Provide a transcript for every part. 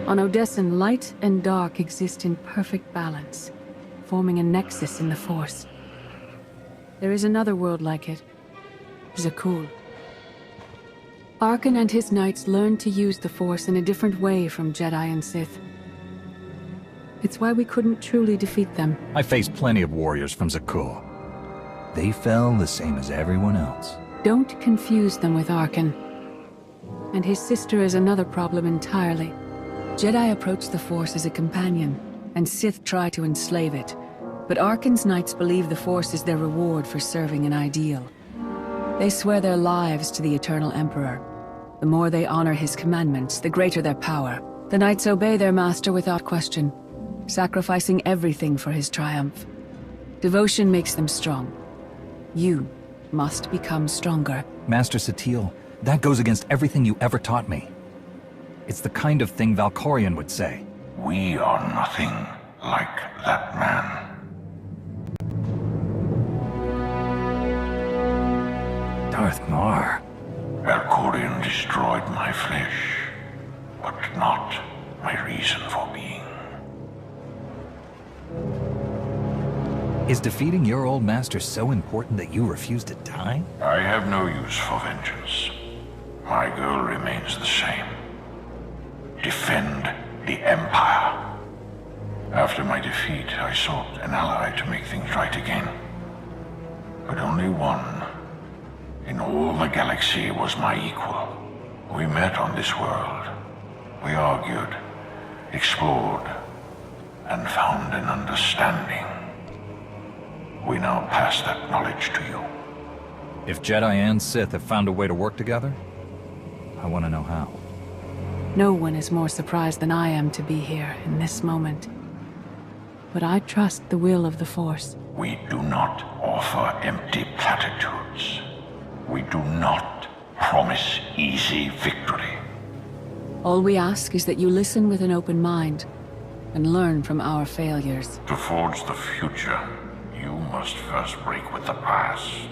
On Odessen, light and dark exist in perfect balance, forming a nexus in the Force. There is another world like it, Zakuul. Arkan and his knights learned to use the Force in a different way from Jedi and Sith. It's why we couldn't truly defeat them. I faced plenty of warriors from Zakuul. They fell the same as everyone else. Don't confuse them with Arkan. And his sister is another problem entirely. Jedi approach the Force as a companion, and Sith try to enslave it. But Arkan's knights believe the Force is their reward for serving an ideal. They swear their lives to the Eternal Emperor. The more they honor his commandments, the greater their power. The knights obey their master without question, sacrificing everything for his triumph. Devotion makes them strong. You must become stronger. Master Satele, that goes against everything you ever taught me. It's the kind of thing Valkorion would say. We are nothing like that man. Darth Marr. Valkorion destroyed my flesh, but not my reason for being. Is defeating your old master so important that you refuse to die? I have no use for vengeance. My goal remains the same. Defend the Empire. After my defeat, I sought an ally to make things right again. But only one in all the galaxy was my equal. We met on this world. We argued, explored, and found an understanding. We now pass that knowledge to you. If Jedi and Sith have found a way to work together, I want to know how. No one is more surprised than I am to be here in this moment. But I trust the will of the Force. We do not offer empty platitudes. We do not promise easy victory. All we ask is that you listen with an open mind and learn from our failures. To forge the future, you must first break with the past.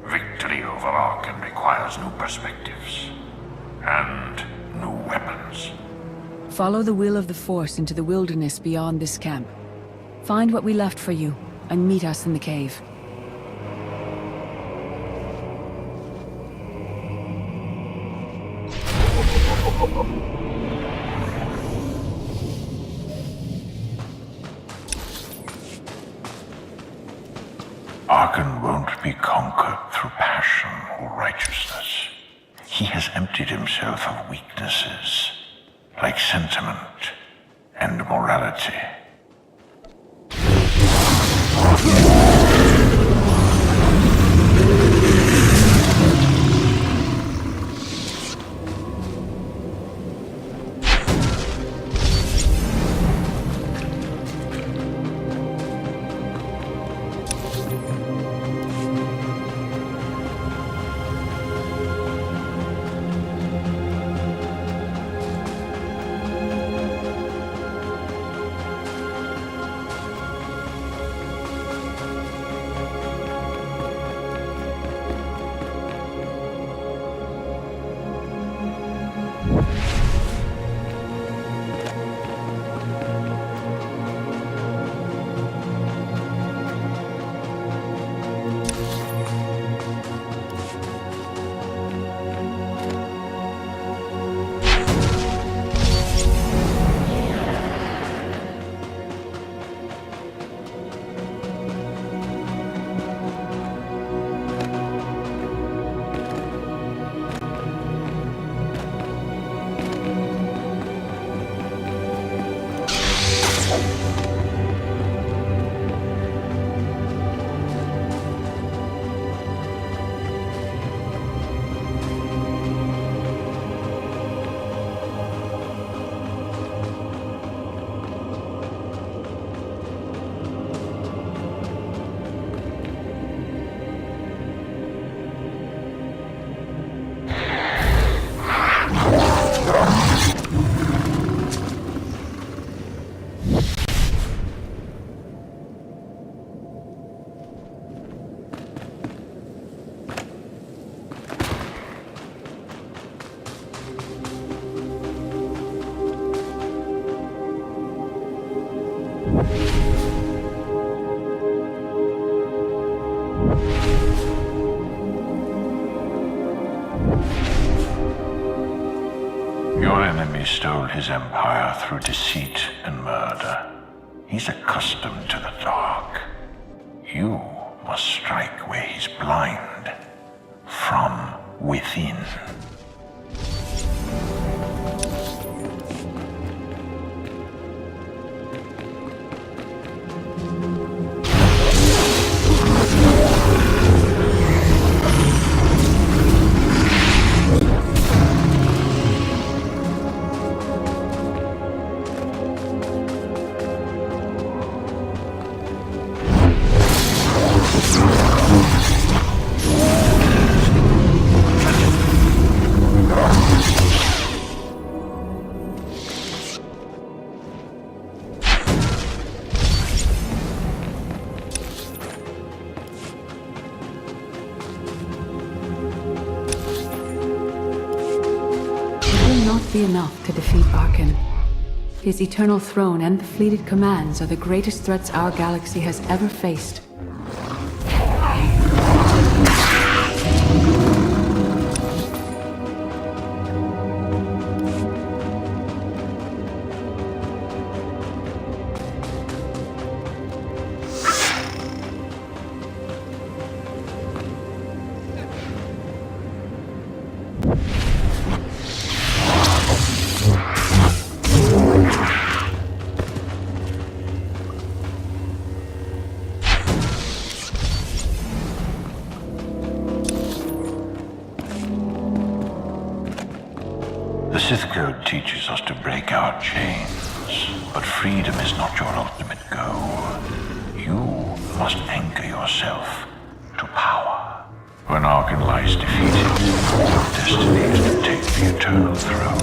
Victory over Arkan requires new perspectives and new weapons. Follow the will of the Force into the wilderness beyond this camp. Find what we left for you, and meet us in the cave. Arkan won't be conquered through passion or righteousness. He has emptied himself of weaknesses, like sentiment and morality. Your enemy stole his empire through deceit and murder. He's accustomed to the dark. You must strike where he's blind. From within. Enough to defeat Arkan. His eternal throne and the fleeted commands are the greatest threats our galaxy has ever faced. The Sith Code teaches us to break our chains, but freedom is not your ultimate goal. You must anchor yourself to power. When Arkan lies defeated, your destiny is to take the eternal throne.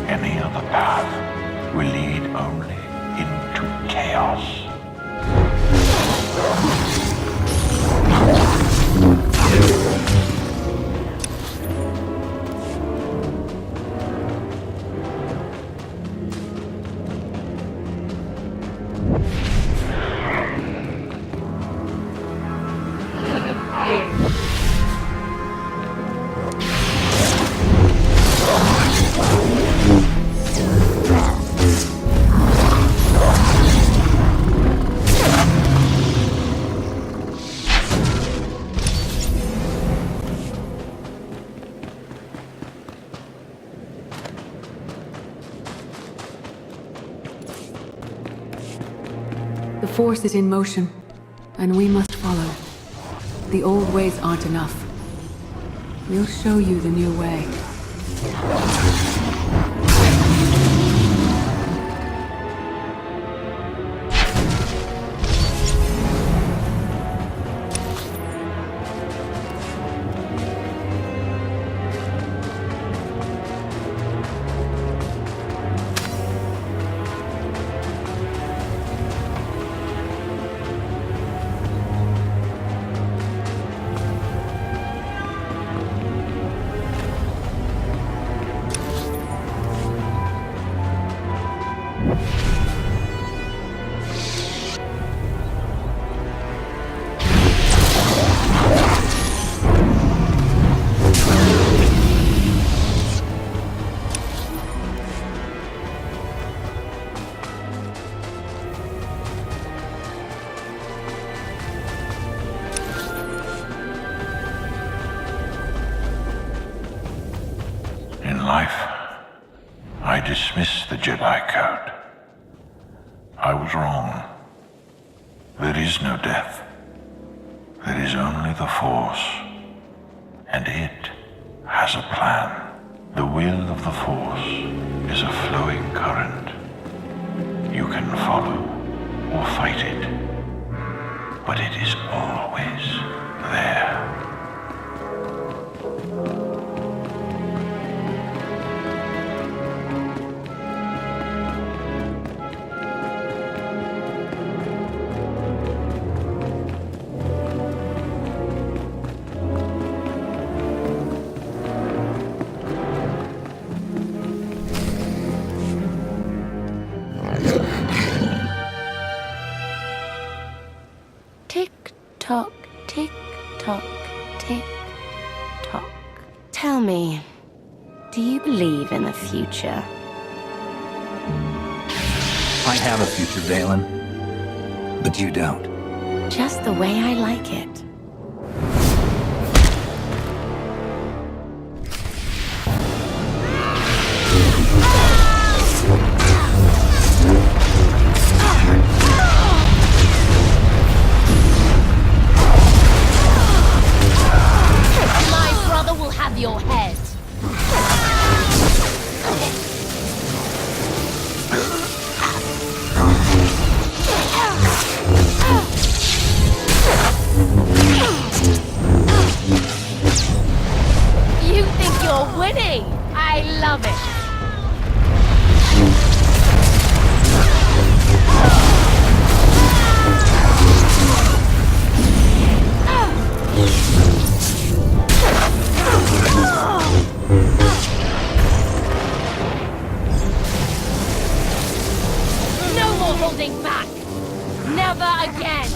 Any other path will lead only into chaos. The Force is in motion, and we must follow. The old ways aren't enough. We'll show you the new way. I dismiss the Jedi Code. I was wrong. There is no death. There is only the Force. And it has a plan. The will of the Force is a flowing current. You can follow or fight it. But it is always there. Tick tock, tick tock. Tell me, do you believe in the future? I have a future, Valen. But you don't. Just the way I like it. My brother will have your head. You think you're winning? I love it. No more holding back. Never again.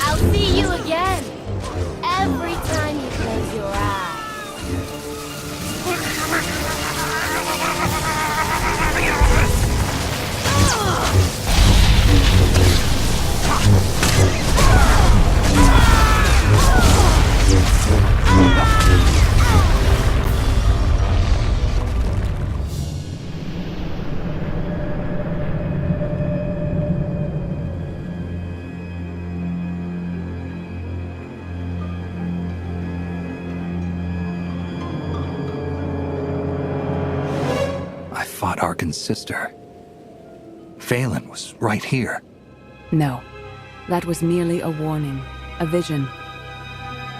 I'll see you again. Every time you close your eyes. I fought Arkin's sister. Valen was right here. No, that was merely a warning, a vision.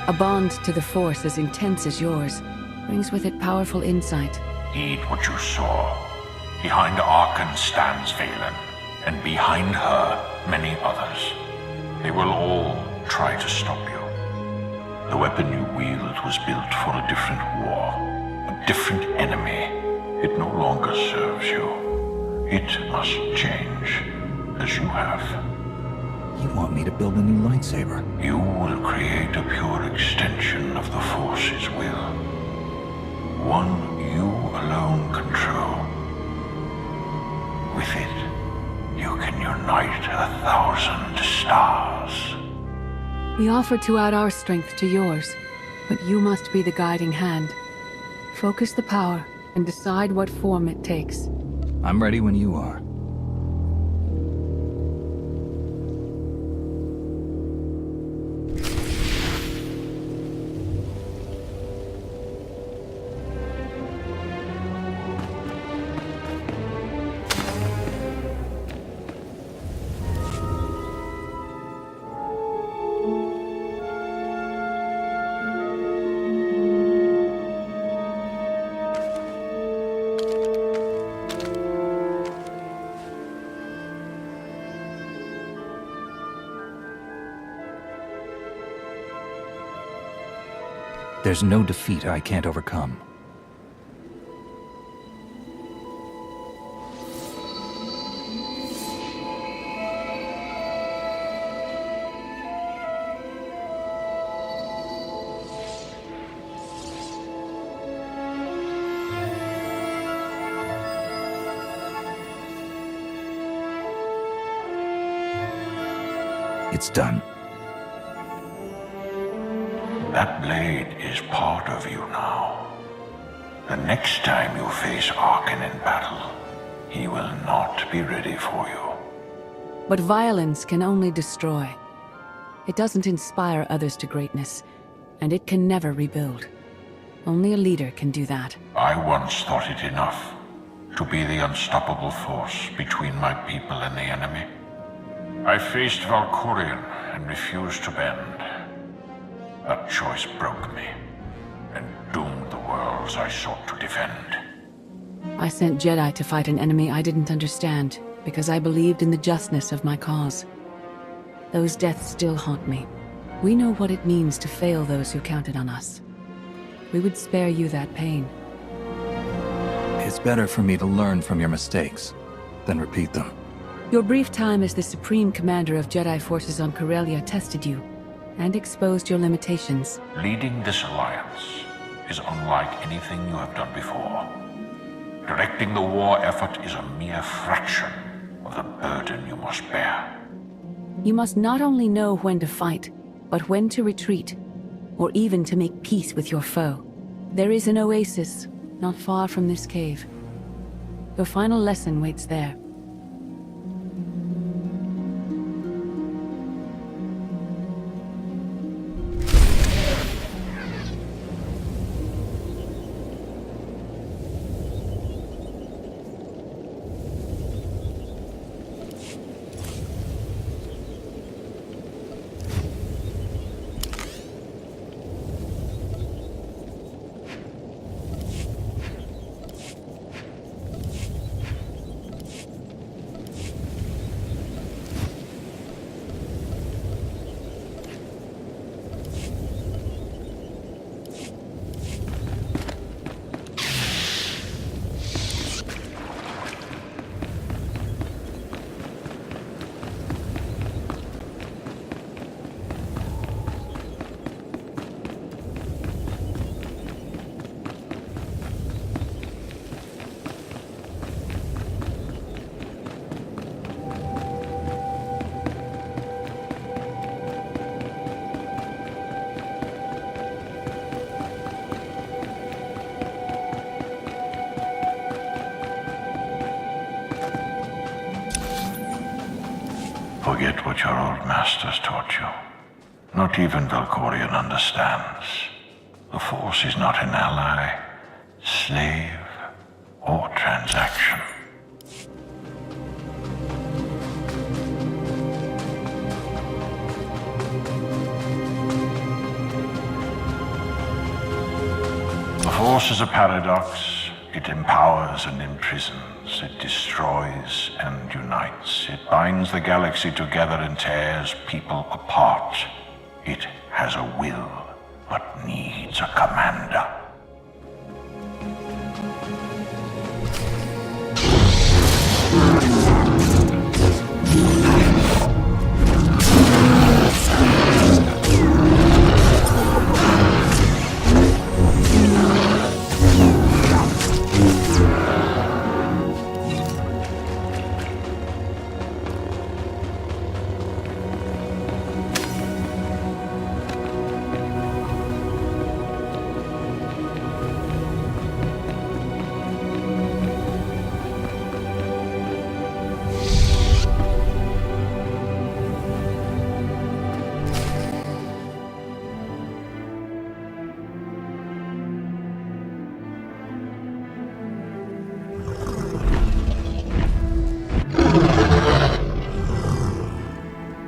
A bond to the Force as intense as yours brings with it powerful insight. Heed what you saw. Behind Arkin stands Valen, and behind her, many others. They will all try to stop you. The weapon you wield was built for a different war, a different enemy. It no longer serves you. It must change, as you have. You want me to build a new lightsaber? You will create a pure extension of the Force's will. One you alone control. With it, you can unite 1,000 stars. We offer to add our strength to yours, but you must be the guiding hand. Focus the power and decide what form it takes. I'm ready when you are. There's no defeat I can't overcome. It's done. That blade is part of you now. The next time you face Arkin in battle, he will not be ready for you. But violence can only destroy. It doesn't inspire others to greatness, and it can never rebuild. Only a leader can do that. I once thought it enough to be the unstoppable force between my people and the enemy. I faced Valkorion and refused to bend. That choice broke me and doomed the worlds I sought to defend. I sent Jedi to fight an enemy I didn't understand. because I believed in the justness of my cause. Those deaths still haunt me. We know what it means to fail those who counted on us. We would spare you that pain. It's better for me to learn from your mistakes than repeat them. Your brief time as the Supreme Commander of Jedi forces on Corellia tested you, and exposed your limitations. Leading this alliance is unlike anything you have done before. Directing the war effort is a mere fraction of the burden you must bear. You must not only know when to fight, but when to retreat, or even to make peace with your foe. There is an oasis not far from this cave. Your final lesson waits there. Forget what your old masters taught you. Not even Valkorion understands. The Force is not an ally, slave, or transaction. The Force is a paradox. It empowers and imprisons. It destroys and unites. It binds the galaxy together and tears people apart. It has a will, but needs a commander.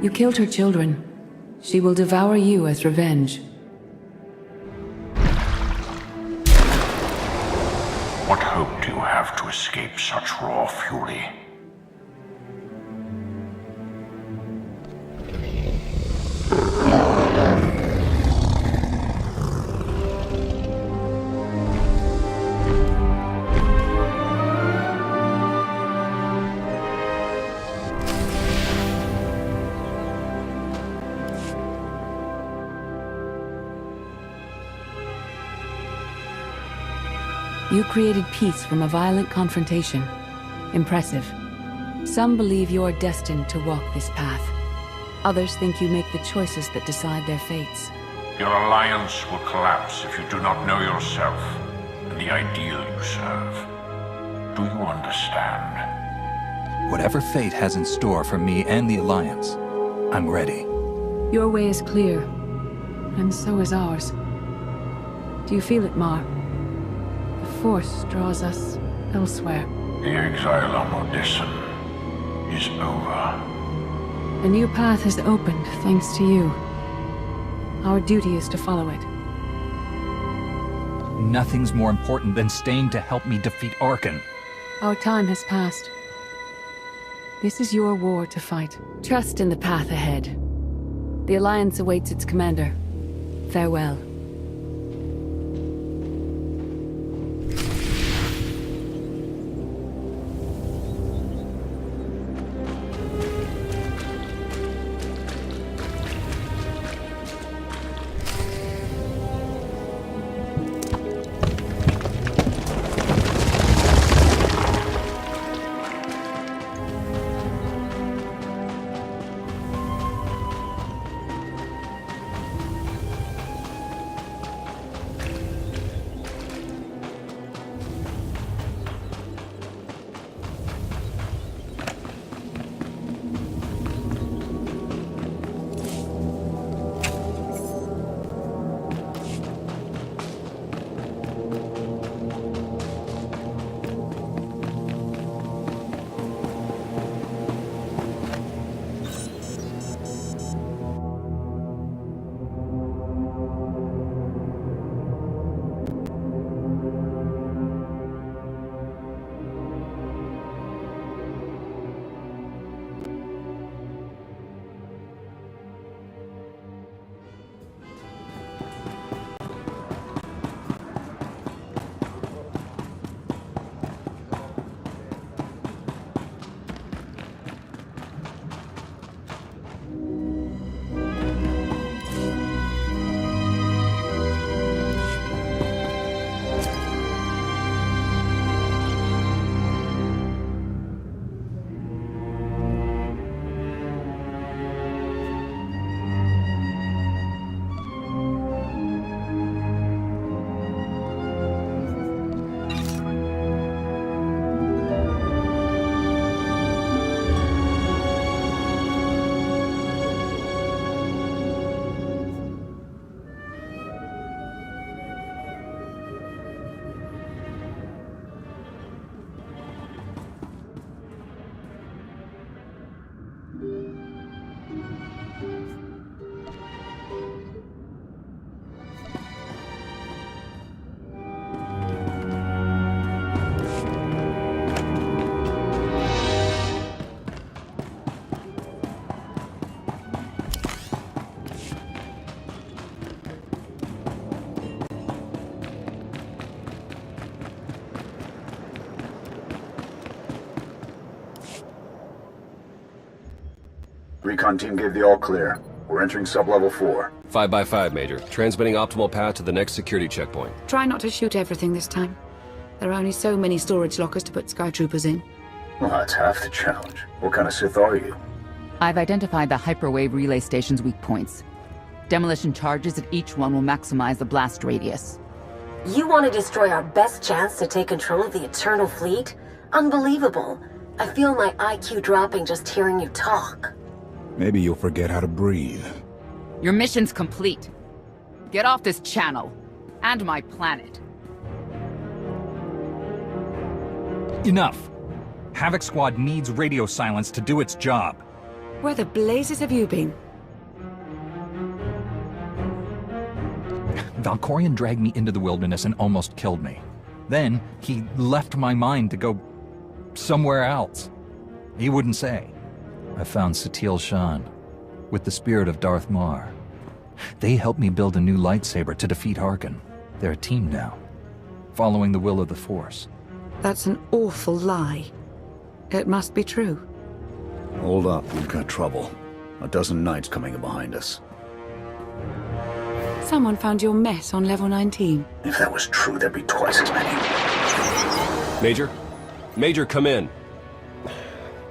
You killed her children. She will devour you as revenge. What hope do you have to escape such raw fury? You created peace from a violent confrontation. Impressive. Some believe you're destined to walk this path. Others think you make the choices that decide their fates. Your alliance will collapse if you do not know yourself and the ideal you serve. Do you understand? Whatever fate has in store for me and the Alliance, I'm ready. Your way is clear, and so is ours. Do you feel it, Marr? The Force draws us elsewhere. The exile on Odyssean is over. A new path has opened, thanks to you. Our duty is to follow it. Nothing's more important than staying to help me defeat Arkan. Our time has passed. This is your war to fight. Trust in the path ahead. The Alliance awaits its commander. Farewell. Recon team gave the all clear. We're entering sub-level 4. 5x5, Major. Transmitting optimal path to the next security checkpoint. Try not to shoot everything this time. There are only so many storage lockers to put Sky Troopers in. Well, that's half the challenge. What kind of Sith are you? I've identified the hyperwave relay station's weak points. Demolition charges at each one will maximize the blast radius. You want to destroy our best chance to take control of the Eternal Fleet? Unbelievable. I feel my IQ dropping just hearing you talk. Maybe you'll forget how to breathe. Your mission's complete. Get off this channel. And my planet. Enough! Havoc Squad needs radio silence to do its job. Where the blazes have you been? Valkorion dragged me into the wilderness and almost killed me. Then, he left my mind to go somewhere else. He wouldn't say. I found Satele Shan, with the spirit of Darth Marr. They helped me build a new lightsaber to defeat Harkon. They're a team now, following the will of the Force. That's an awful lie. It must be true. Hold up, we've got trouble. A dozen knights coming in behind us. Someone found your mess on level 19. If that was true, there'd be twice as many. Major? Major, come in.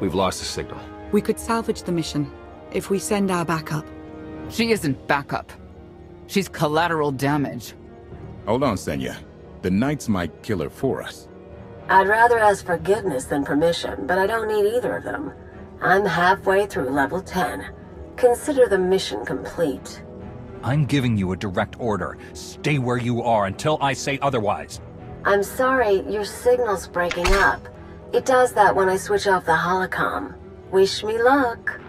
We've lost the signal. We could salvage the mission if we send our backup. She isn't backup. She's collateral damage. Hold on, Senya. The Knights might kill her for us. I'd rather ask forgiveness than permission, but I don't need either of them. I'm halfway through level 10. Consider the mission complete. I'm giving you a direct order. Stay where you are until I say otherwise. I'm sorry, your signal's breaking up. It does that when I switch off the holocom. Wish me luck.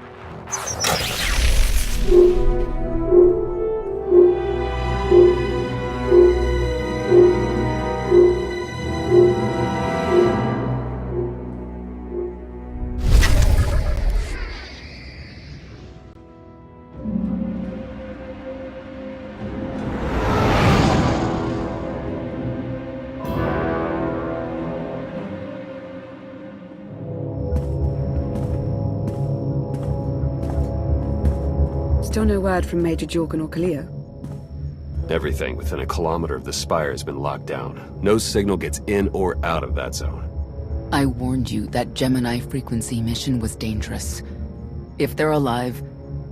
Still no word from Major Jorgen or Kalia? Everything within a kilometer of the spire has been locked down. No signal gets in or out of that zone. I warned you that Gemini frequency mission was dangerous. If they're alive,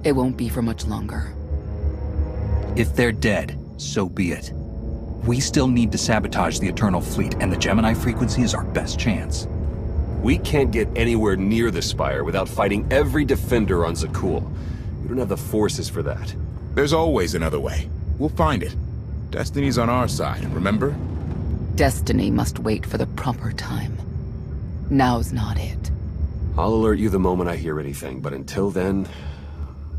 it won't be for much longer. If they're dead, so be it. We still need to sabotage the Eternal Fleet, and the Gemini frequency is our best chance. We can't get anywhere near the spire without fighting every defender on Zakul. We don't have the forces for that. There's always another way. We'll find it. Destiny's on our side, remember? Destiny must wait for the proper time. Now's not it. I'll alert you the moment I hear anything, but until then,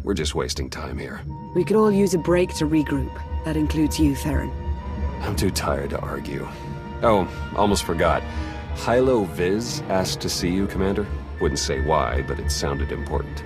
we're just wasting time here. We could all use a break to regroup. That includes you, Theron. I'm too tired to argue. Oh, almost forgot. Hylo Viz asked to see you, Commander. Wouldn't say why, but it sounded important.